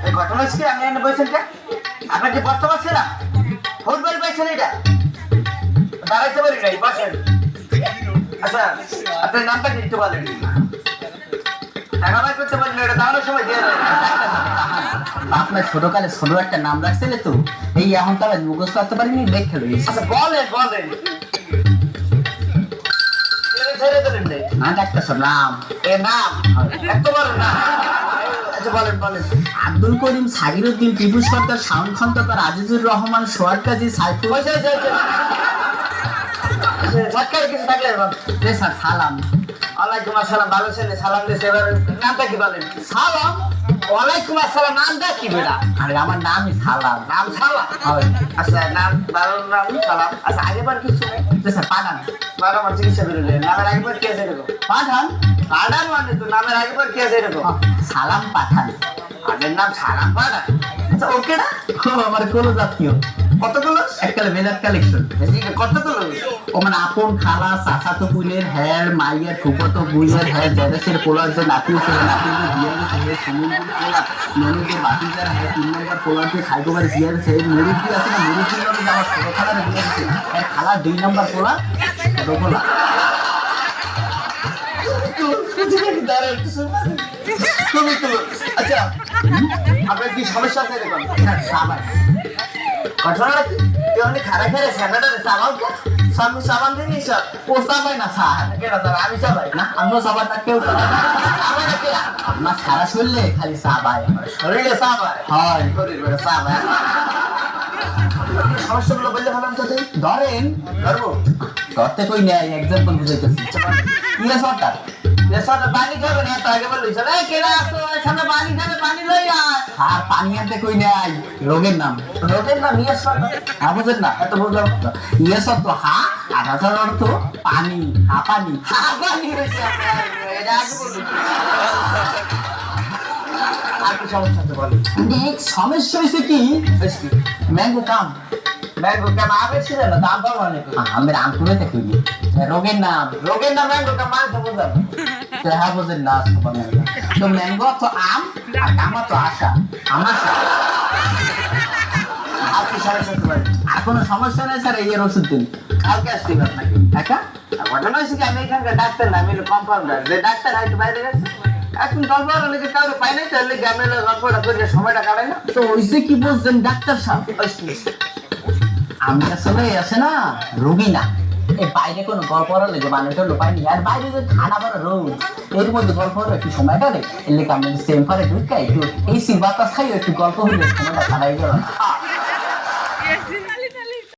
এই ঘটনা হচ্ছে কি, আপনি এনে বলছেন কে? আপনার কি বর্তমান আছে না? ফুটবল পাইছেন এটা? দাঁড়াইতে পারি নাই, বসেন। আচ্ছা, আপনার নামটা কি একটু বলেন? টাকা বাই করতে পারেন, এটা দাঁড়ানোর সময় দিয়ে দেবেন। আপনার ছোটকালে ছোট একটা নাম রাখছিলে তো, এই এখন তো আর মুখস্থ করতে পারিনি, দেখে লইছি। আচ্ছা বলেন বলেন। ছেড়ে দিলেন নেই না ডাক্তার সাহেব, নাম এ নাম এত বড় না। আচ্ছা বলেন বলেন। আব্দুল করিম, সাগিরউদ্দিন, টিপু সরকার, শাওন খন্দকার, আজিজুর রহমান, সোহাগ কাজী, সাইফুল। বসে সরকার কিছু থাকলে জি স্যার, সালাম। ওয়ালাইকুম আসসালাম। ভালো ছেলে, সালাম দিয়েছে। এবার নামটা কি বলেন? সালাম? ওয়ালাইকুম আসসালাম, নামটা কি বেটা? আরে আমার নামই সালাম। নাম সালাম? হয়। আচ্ছা নাম ভালো, নাম সালাম। আচ্ছা আগেবার কিছু নেই? জি স্যার, পাঠান। বারো আমার চিকিৎসা বেরোলে নামের আগেবার কে আছে এরকম? পাঠান? পাঠান মানে তো নামের আগেবার কে আছে এরকম? সালাম পাঠান। আগের নাম সালাম পাঠান। আচ্ছা ওকে না? ও আমার কোলো জাতীয়, কতগুলো? এককালে বেলার কালেকশন। কতগুলো? ও মানে আপন খালা, চাচাতো কুলের, হ্যার মাইয়ের, ফুফাতো বুইয়ের, হ্যার জেদাসের পোলার, যে নাতি ছিল নাতি বিয়ে গেছে, হে সুমুদ্র পোলা, ননদের বাতিজার, হ্যাঁ 3 নম্বর পোলার, যে খাইগোবার বিয়ে গেছে, এই মুরুব্বি আছে না, মুরুব্বির লগে যে আমার ছোট খালার বিয়ে গেছে, এর খালা 2 নম্বর পোলা, ছোট পোলা। আচ্ছা আপনার কি সমস্যা আছে এরকম? স্যার, সাবাই। ঘটনাটা কি? তুই অনেক খারাপ খেলে স্যান্ডাটা সাবান কে? সামনে সাবান দিয়ে নিস? ও সাবাই না স্যার। কেন স্যার? আমি চাবাই না, আমিও সাবাই না, কেউ সাবাই না। আমার কে? আমার সারা শরীরে খালি সাবাই আমার। শরীরে সাবাই হয়। শরীরে সাবাই। সমস্যাগুলো বললে ভালো তো তুই ধরেন, ধরবো। ধরতে কই নেই, এক্সাম্পল বুঝাইতেছি। ইয়ে সরকার, এসব পানি খাবে না তো আগে বললি চল এই কেডা আসো এখানে পানি খাবে, পানি লই আয়। আর পানি আনতে কই নেই, রোগের নাম। রোগের নাম ইয়ে সব হ্যাঁ বুঝেন না? এত বুঝলাম। ইয়ে সব তো হা, আর হাজার অর্থ পানি, হা পানি। পানি হয়েছে আপনার, এটা আগে বলুন। আর কি সমস্যা আছে বলেন? সমস্যা হয়েছে কি, ম্যাঙ্গো কাম। ম্যাঙ্গো কেন আমের ছিলেন না দাম পাবো অনেক। আমি রাম করে দেখি রোগের নাম। রোগের নাম ম্যাঙ্গো কাম মানে তো বুঝলাম। হ্যাঁ বুঝেন না? তো ম্যাঙ্গো তো আম, আর কামা তো আশা, আমার আর কি সমস্যা আছে বলেন? আর কোনো সমস্যা নেই স্যার, এই এর ওষুধ দিন। কালকে আসতে হবে আপনাকে। একা ঘটনা হয়েছে কি, আমি এখানকার ডাক্তার না, আমি কম্পাউন্ডার। যে ডাক্তার হয়তো বাইরে গেছে, এখন গল্প লেগে কারো পাই নাই, তাহলে গ্রামে গল্পটা করে সময়টা কাটাই না। তো ওইসে কি বলছেন ডাক্তার সাহেব? আমি আসলে আছে না রোগী না, এই বাইরে কোনো গল্প লেগে মানুষের লোপায়নি, আর বাইরে যে খানা বড় রোগ, এর মধ্যে গল্প হলো একটু সময় কাটে, এর লেগে আমি সেম্পারে ঢুকাই একটু এই বাতাস খাই, একটু গল্প হইলে সময়টা কাটাই গেল।